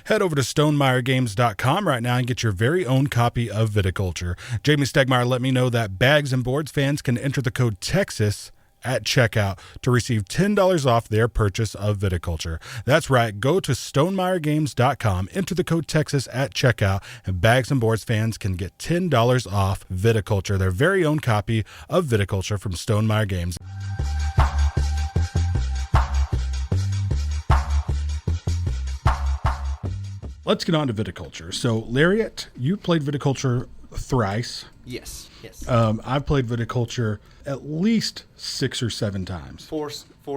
Head over to StoneMaierGames.com right now and get your very own copy of Viticulture. Jamey Stegmaier let me know that Bags and Boards fans can enter the code TEXAS at checkout to receive $10 off their purchase of Viticulture. That's right. Go to StoneMaierGames.com, enter the code TEXAS at checkout, and Bags and Boards fans can get $10 off Viticulture, their very own copy of Viticulture from Stonemaier Games. Let's get on to Viticulture. So, Lariat, you played Viticulture thrice. Yes. I've played Viticulture at least 6 or 7 times. Four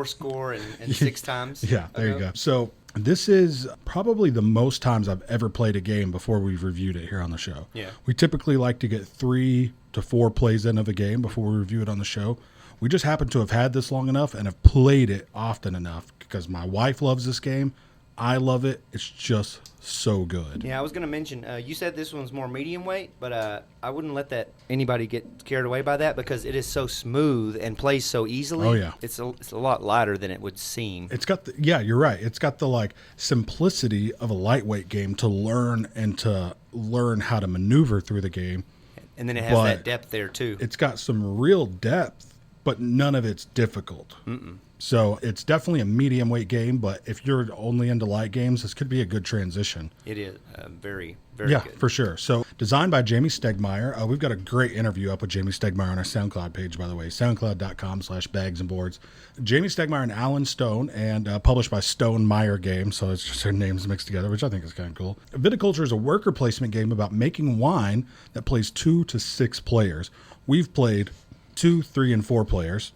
score and 6 times. Yeah, there you go. So this is probably the most times I've ever played a game before we've reviewed it here on the show. Yeah. We typically like to get 3 to 4 plays in of a game before we review it on the show. We just happen to have had this long enough and have played it often enough because my wife loves this game. I love it. It's just so good. Yeah, I was going to mention, you said this one's more medium weight, but I wouldn't let anybody get carried away by that because it is so smooth and plays so easily. Oh, yeah. It's a lot lighter than it would seem. It's got you're right. It's got the simplicity of a lightweight game to learn how to maneuver through the game. And then it has that depth there too. It's got some real depth, but none of it's difficult. Mm-mm. So it's definitely a medium weight game, but if you're only into light games, this could be a good transition. It is very, very good. Yeah, for sure. So designed by Jamey Stegmaier. We've got a great interview up with Jamey Stegmaier on our SoundCloud page, by the way, soundcloud.com/bagsandboards. Jamey Stegmaier and Alan Stone, and published by Stonemaier Games, so it's just their names mixed together, which I think is kind of cool. Viticulture is a worker placement game about making wine that plays 2 to 6 players. We've played 2, 3, and 4 players.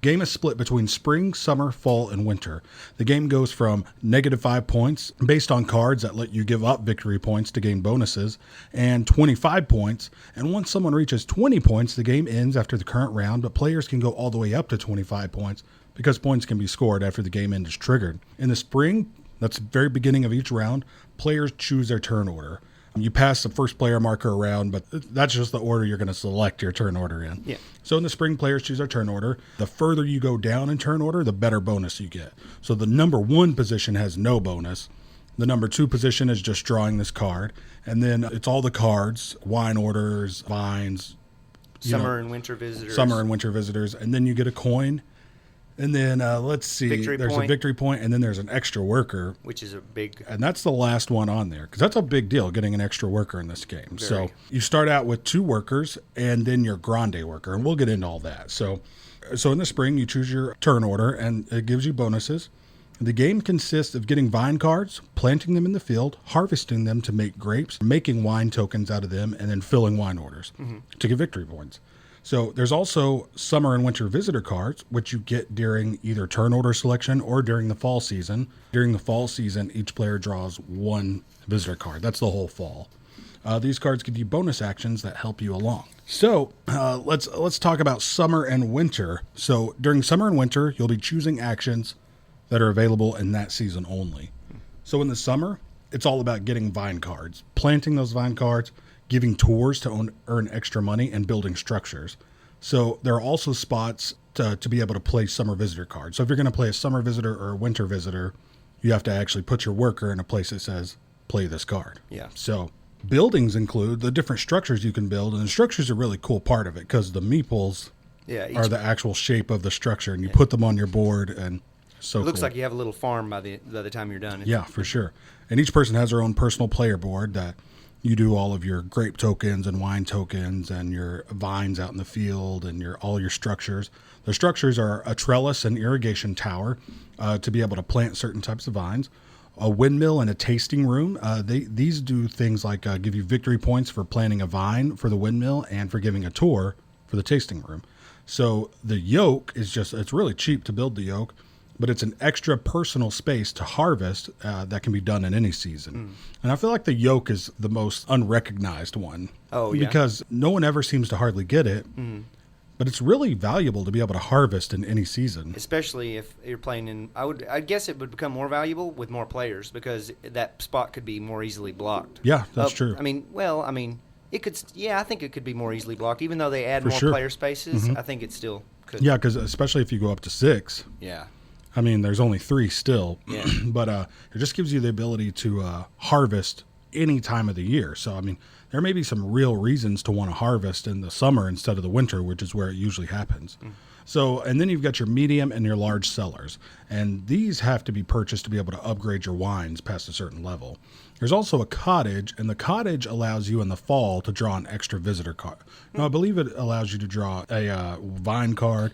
Game is split between spring, summer, fall, and winter. The game goes from -5 points based on cards that let you give up victory points to gain bonuses, and 25 points. And once someone reaches 20 points, the game ends after the current round, but players can go all the way up to 25 points because points can be scored after the game end is triggered. In the spring, that's the very beginning of each round, players choose their turn order. You pass the first player marker around, but that's just the order you're going to select your turn order in. Yeah. So in the spring, players choose their turn order. The further you go down in turn order, the better bonus you get. So the number 1 position has no bonus. The number 2 position is just drawing this card. And then it's all the cards, wine orders, vines. Summer and winter visitors. And then you get a coin. And then, let's see, there's a victory point, and then there's an extra worker. Which is a big... And that's the last one on there, because that's a big deal, getting an extra worker in this game. So you start out with 2 workers, and then your grande worker, and we'll get into all that. So in the spring, you choose your turn order, and it gives you bonuses. The game consists of getting vine cards, planting them in the field, harvesting them to make grapes, making wine tokens out of them, and then filling wine orders to get victory points. So there's also summer and winter visitor cards, which you get during either turn order selection or during the fall season. During the fall season, each player draws 1 visitor card. That's the whole fall. These cards give you bonus actions that help you along. So let's talk about summer and winter. So during summer and winter, you'll be choosing actions that are available in that season only. So in the summer, it's all about getting vine cards, planting those vine cards, giving tours to earn extra money, and building structures. So there are also spots to be able to play summer visitor cards. So if you're going to play a summer visitor or a winter visitor, you have to actually put your worker in a place that says, play this card. Yeah. So buildings include the different structures you can build, and the structures are a really cool part of it because the meeples are the actual shape of the structure, and you put them on your board, and so it looks cool. like you have a little farm by the time you're done. Yeah, for sure. And each person has their own personal player board that you do all of your grape tokens and wine tokens and your vines out in the field and all your structures. The structures are a trellis and irrigation tower to be able to plant certain types of vines, a windmill and a tasting room. These do things like give you victory points for planting a vine for the windmill and for giving a tour for the tasting room. So the yoke is it's really cheap to build the yoke, but it's an extra personal space to harvest that can be done in any season. And I feel like the yoke is the most unrecognized one. Oh, yeah. Because no one ever seems to hardly get it. But it's really valuable to be able to harvest in any season. Especially if you're playing in... I guess it would become more valuable with more players because that spot could be more easily blocked. Yeah, that's true. It could... Yeah, I think it could be more easily blocked. Even though they add For more sure. player spaces, I think it still could. Yeah, because especially if you go up to 6. Yeah. I mean, there's only 3 still, Yeah. but it just gives you the ability to harvest any time of the year. So, I mean, there may be some real reasons to want to harvest in the summer instead of the winter, which is where it usually happens. So, and then you've got your medium and your large cellars, and these have to be purchased to be able to upgrade your wines past a certain level. There's also a cottage, and the cottage allows you in the fall to draw an extra visitor card. No, I believe it allows you to draw a vine card,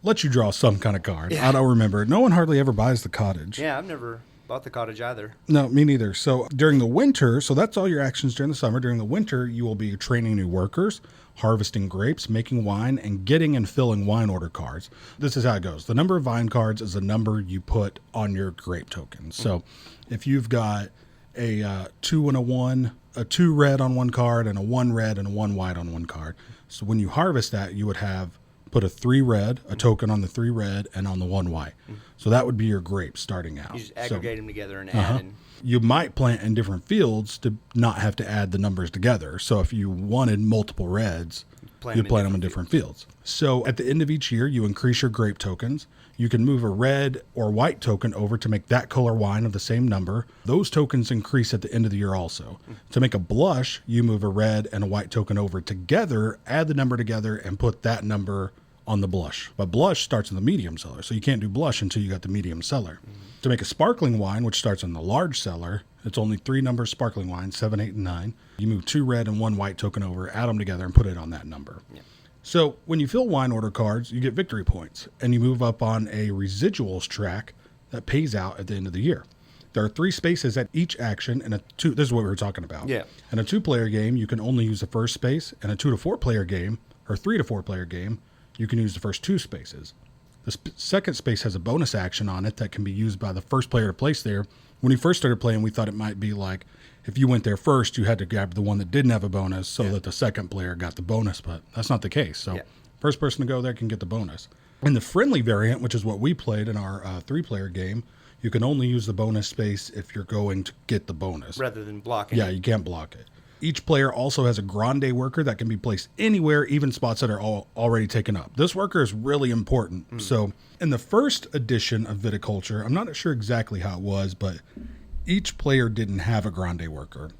lets you draw some kind of card. Yeah. I don't remember. No one hardly ever buys the cottage. Yeah, I've never bought the cottage either. No, me neither. So during the winter, so that's all your actions during the summer. During the winter, you will be training new workers, harvesting grapes, making wine, and getting and filling wine order cards. This is how it goes. The number of vine cards is the number you put on your grape tokens. So if you've got a 2 and a 1, a 2 red on one card, and a 1 red and a 1 white on one card. So when you harvest that, you would have put a 3 red, a token on the 3 red, and on the 1 white. So that would be your grapes starting out. You just aggregate them together and add in. You might plant in different fields to not have to add the numbers together. So if you wanted multiple reds, you'd plant them in different fields. So at the end of each year, you increase your grape tokens. You can move a red or white token over to make that color wine of the same number. Those tokens increase at the end of the year also. To make a blush, you move a red and a white token over together, add the number together, and put that number on the blush. But blush starts in the medium cellar, so you can't do blush until you got the medium cellar. To make a sparkling wine, which starts in the large cellar, it's only 3 numbers sparkling wine, 7, 8, and 9. You move 2 red and 1 white token over, add them together, and put it on that number. Yeah. So when you fill wine order cards, you get victory points, and you move up on a residuals track that pays out at the end of the year. There are 3 spaces at each action, and this is what we were talking about. Yeah. In a 2-player game, you can only use the first space. In a 2 to 4-player game, or 3 to 4-player game, you can use the first 2 spaces. The second space has a bonus action on it that can be used by the first player to place there. When we first started playing, we thought it might be like if you went there first, you had to grab the one that didn't have a bonus so that the second player got the bonus, but that's not the case. So first person to go there can get the bonus. In the friendly variant, which is what we played in our 3-player game, you can only use the bonus space if you're going to get the bonus. Rather than blocking Yeah, you can't block it. Each player also has a grande worker that can be placed anywhere, even spots that are already taken up. This worker is really important. So in the first edition of Viticulture, I'm not sure exactly how it was, but each player didn't have a grande worker.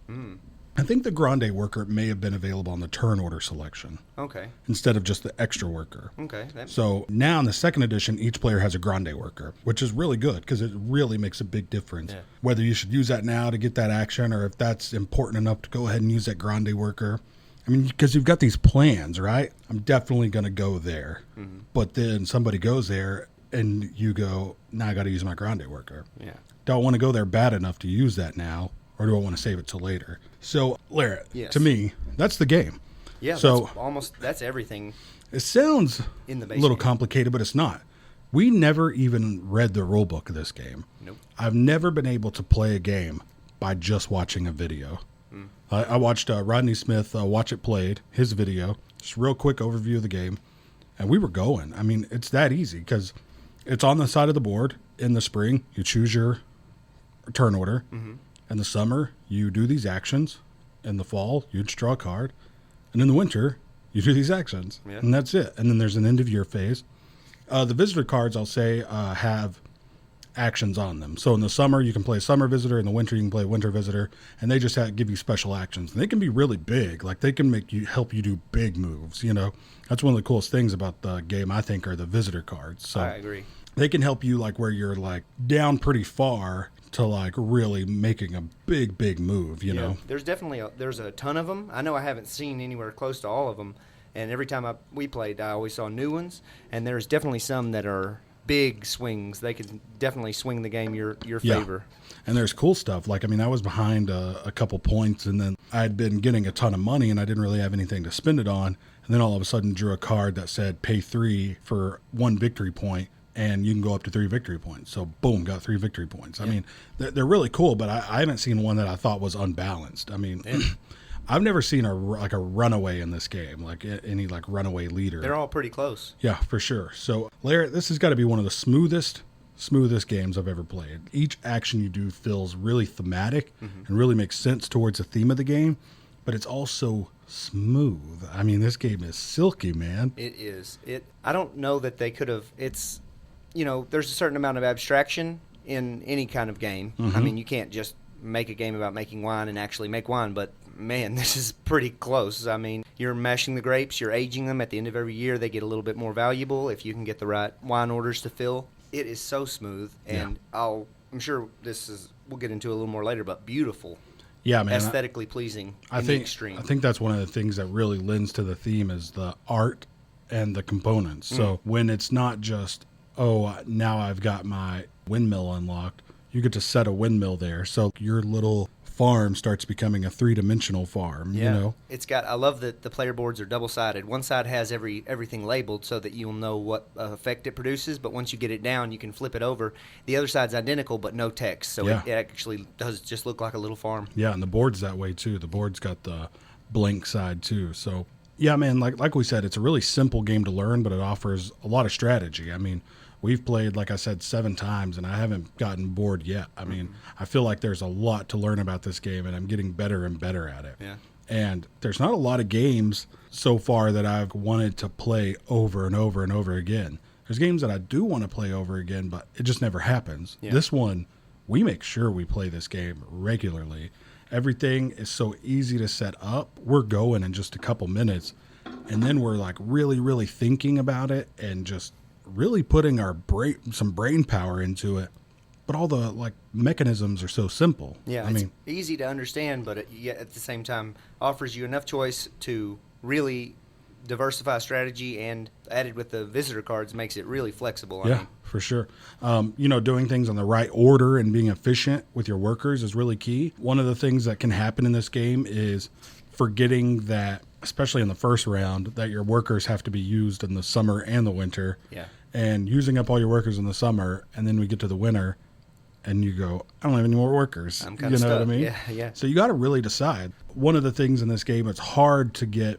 I think the grande worker may have been available on the turn order selection. Okay. Instead of just the extra worker. Okay. So now in the second edition, each player has a grande worker, which is really good because it really makes a big difference. Yeah. Whether you should use that now to get that action or if that's important enough to go ahead and use that grande worker. I mean, because you've got these plans, right? I'm definitely going to go there. But then somebody goes there and you go, now I got to use my grande worker. Yeah. Don't want to go there bad enough to use that now, or do I want to save it till later? So, Lara, to me, that's the game. Yeah, so that's everything. It sounds in the a little complicated, but it's not. We never even read the rule book of this game. Nope. I've never been able to play a game by just watching a video. I watched Rodney Smith Watch It Played, his video, just a real quick overview of the game, and we were going. I mean, it's that easy because it's on the side of the board. In the spring, you choose your turn order. In the summer, you do these actions. In the fall, you just draw a card. And in the winter, you do these actions. Yeah. And that's it. And then there's an end-of-year phase. The visitor cards, I'll say, have actions on them. So in the summer, you can play a summer visitor. In the winter, you can play a winter visitor. And they just give you special actions. And they can be really big. Like, they can help you do big moves, you know. That's one of the coolest things about the game, I think, are the visitor cards. So I agree. They can help you, like, where you're, like, down pretty far to, like, really making a big move, you know? There's definitely there's a ton of them. I know I haven't seen anywhere close to all of them. And every time we played, I always saw new ones. And there's definitely some that are big swings. They can definitely swing the game your favor. And there's cool stuff. Like, I mean, I was behind a couple points, and then I'd been getting a ton of money, and I didn't really have anything to spend it on. And then all of a sudden drew a card that said pay 3 for 1 victory point. And you can go up to 3 victory points. So, boom, got 3 victory points. I mean, they're really cool, but I haven't seen one that I thought was unbalanced. I mean, I've never seen a runaway in this game, like any like runaway leader. They're all pretty close. Yeah, for sure. So, Larry, this has got to be one of the smoothest games I've ever played. Each action you do feels really thematic and really makes sense towards the theme of the game, but it's also smooth. I mean, this game is silky, man. It is. I don't know that they could have. there's a certain amount of abstraction in any kind of game. I mean, you can't just make a game about making wine and actually make wine, but man, this is pretty close. I mean, you're mashing the grapes, you're aging them. At the end of every year, they get a little bit more valuable if you can get the right wine orders to fill. It is so smooth, and I'm sure we'll get into a little more later, but beautiful. Yeah, man. Aesthetically pleasing in the extreme. I think that's one of the things that really lends to the theme is the art and the components. So when it's not just, now I've got my windmill unlocked, you get to set a windmill there. So your little farm starts becoming a three-dimensional farm, I love that the player boards are double-sided. One side has everything labeled so that you'll know what effect it produces, but once you get it down, you can flip it over. The other side's identical, but no text, so it actually does just look like a little farm. Yeah, and the board's that way, too. The board's got the blank side, too. So, yeah, man, like we said, it's a really simple game to learn, but it offers a lot of strategy. I mean, we've played, like I said, 7 times, and I haven't gotten bored yet. I mean, I feel like there's a lot to learn about this game, and I'm getting better and better at it. Yeah. And there's not a lot of games so far that I've wanted to play over and over and over again. There's games that I do want to play over again, but it just never happens. Yeah. This one, we make sure we play this game regularly. Everything is so easy to set up. We're going in just a couple minutes, and then we're like really, really thinking about it and just really putting some brain power into it, but all the mechanisms are so simple. Yeah, it's easy to understand, but at the same time offers you enough choice to really diversify strategy, and added with the visitor cards makes it really flexible. For sure. Doing things in the right order and being efficient with your workers is really key. One of the things that can happen in this game is forgetting that, especially in the first round, that your workers have to be used in the summer and the winter. Yeah. And using up all your workers in the summer, and then we get to the winter, and you go, I don't have any more workers. I'm kind of stuck. What I mean? Yeah. So you got to really decide. One of the things in this game, it's hard to get.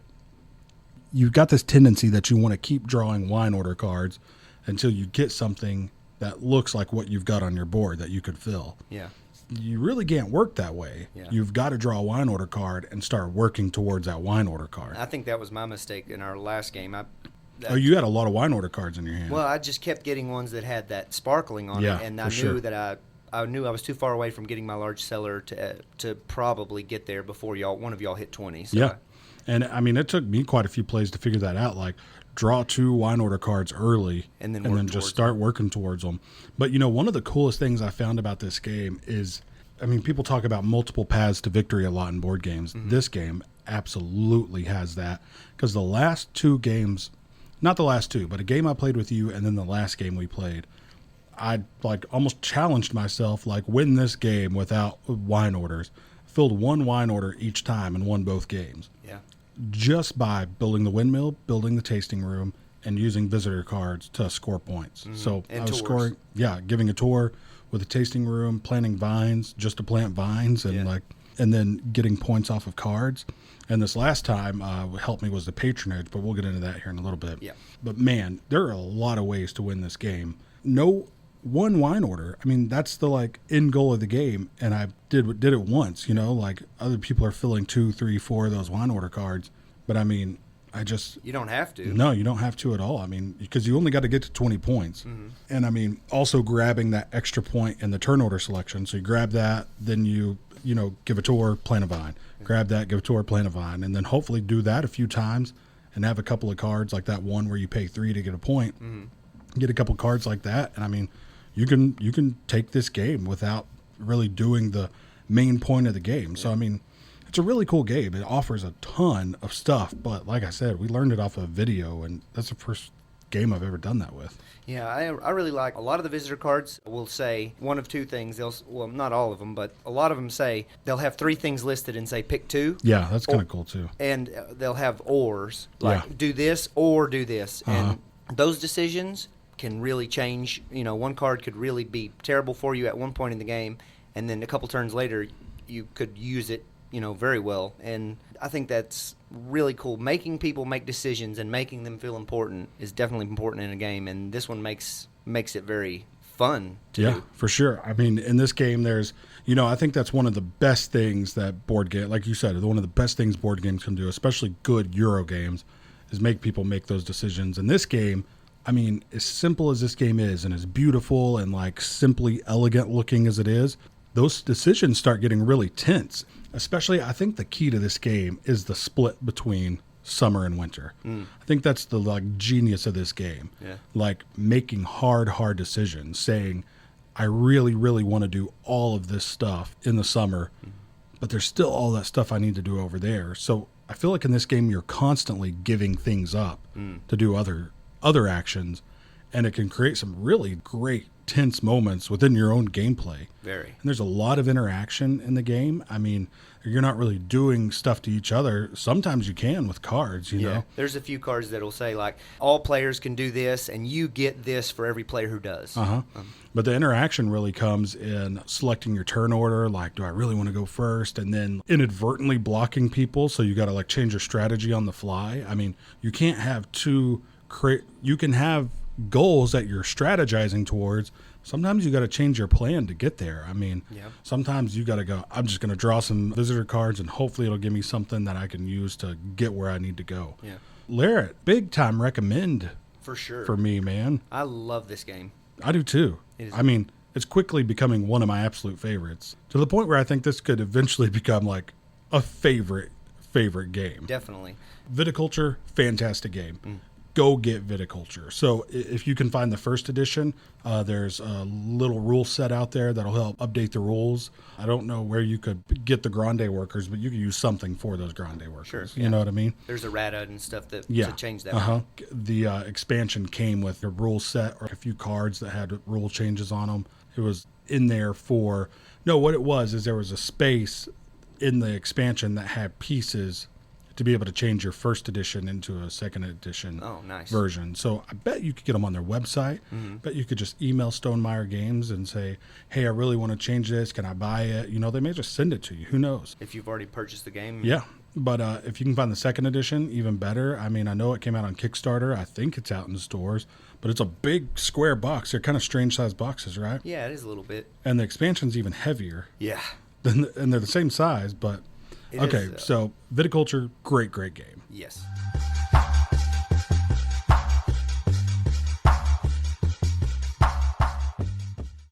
You've got this tendency that you want to keep drawing wine order cards until you get something that looks like what you've got on your board that you could fill. Yeah. You really can't work that way. Yeah. You've got to draw a wine order card and start working towards that wine order card. I think that was my mistake in our last game. You had a lot of wine order cards in your hand. Well, I just kept getting ones that had that sparkling on it, and I knew that I knew I was too far away from getting my large cellar to probably get there before one of y'all hit 20. So yeah, and I mean, it took me quite a few plays to figure that out. Like, draw 2 wine order cards early, and then just start working towards them. But one of the coolest things I found about this game is, people talk about multiple paths to victory a lot in board games. Mm-hmm. This game absolutely has that, because the last 2 games. Not the last 2, but a game I played with you and then the last game we played, I almost challenged myself, win this game without wine orders. Filled 1 wine order each time and won both games. Yeah. Just by building the windmill, building the tasting room, and using visitor cards to score points. Mm-hmm. So and I was tours. giving a tour with a tasting room, planting vines just to plant vines, and and then getting points off of cards. And this last time, what helped me was the patronage, but we'll get into that here in a little bit. Yeah. But man, there are a lot of ways to win this game. No one wine order. That's the end goal of the game, and I did it once. Other people are filling 2, 3, 4 of those wine order cards, but you don't have to. No, you don't have to at all. Because you only got to get to 20 points. Mm-hmm. And also grabbing that extra point in the turn order selection. So you grab that, then you give a tour, plant a vine. Grab that, give a tour, plant a vine, and then hopefully do that a few times and have a couple of cards like that one where you pay 3 to get a point. Mm-hmm. Get a couple cards like that, and you can take this game without really doing the main point of the game. Yeah. So it's a really cool game. It offers a ton of stuff, but like I said, we learned it off of video, and that's the first game I've ever done that with. Yeah, I really like a lot of the visitor cards will say one of 2 things. Well, not all of them, but a lot of them say they'll have 3 things listed and say pick 2. Yeah, that's kind of cool too. And they'll have ors, do this or do this. Uh-huh. And those decisions can really change. One card could really be terrible for you at one point in the game, and then a couple turns later you could use it very well. And I think that's really cool. Making people make decisions and making them feel important is definitely important in a game, and this one makes it very fun to do. For sure. In this game there's, I think that's one of the best things that board game, like you said, one of the best things board games can do, especially good Euro games, is make people make those decisions. In this game, I mean, as simple as this game is and as beautiful and like simply elegant looking as it is, those decisions start getting really tense. Especially, I think the key to this game is the split between summer and winter. I think that's the like genius of this game. Yeah. Like making hard decisions, saying, I really, really want to do all of this stuff in the summer, but there's still all that stuff I need to do over there. So I feel like in this game, you're constantly giving things up to do other actions, and it can create some really great tense moments within your own gameplay. Very. And there's a lot of interaction in the game. I mean, you're not really doing stuff to each other. Sometimes you can with cards, you know. There's a few cards that'll say like all players can do this and you get this for every player who does. But the interaction really comes in selecting your turn order, like do I really want to go first, and then inadvertently blocking people, so you got to like change your strategy on the fly. I mean, you can't have you can have goals that you're strategizing towards. Sometimes you got to change your plan to get there. I mean, sometimes you got to go, I'm just going to draw some visitor cards and hopefully it'll give me something that I can use to get where I need to go. Yeah. Larrett, big time recommend For sure. for me, man. I love this game. I do too. I mean, it's quickly becoming one of my absolute favorites, to the point where I think this could eventually become like a favorite game. Definitely. Viticulture, fantastic game. Go get Viticulture. So if you can find the first edition, there's a little rule set out there that'll help update the rules. I don't know where you could get the Grande workers, but you could use something for those Grande workers. Sure. You know what I mean? There's errata and stuff that to change that. The expansion came with a rule set or a few cards that had rule changes on them. It was in there for... No, what it was is there was a space in the expansion that had pieces to be able to change your first edition into a second edition version. So I bet you could get them on their website. Bet you could just email Stonemaier Games and say, hey, I really want to change this. Can I buy it? You know, they may just send it to you. Who knows? If you've already purchased the game. Yeah. But if you can find the second edition, even better. I mean, I know it came out on Kickstarter. I think it's out in the stores. But it's a big square box. They're kind of strange-sized boxes, right? Yeah, it is a little bit. And the expansion's even heavier. Yeah. And they're the same size, but... So Viticulture, great game. Yes.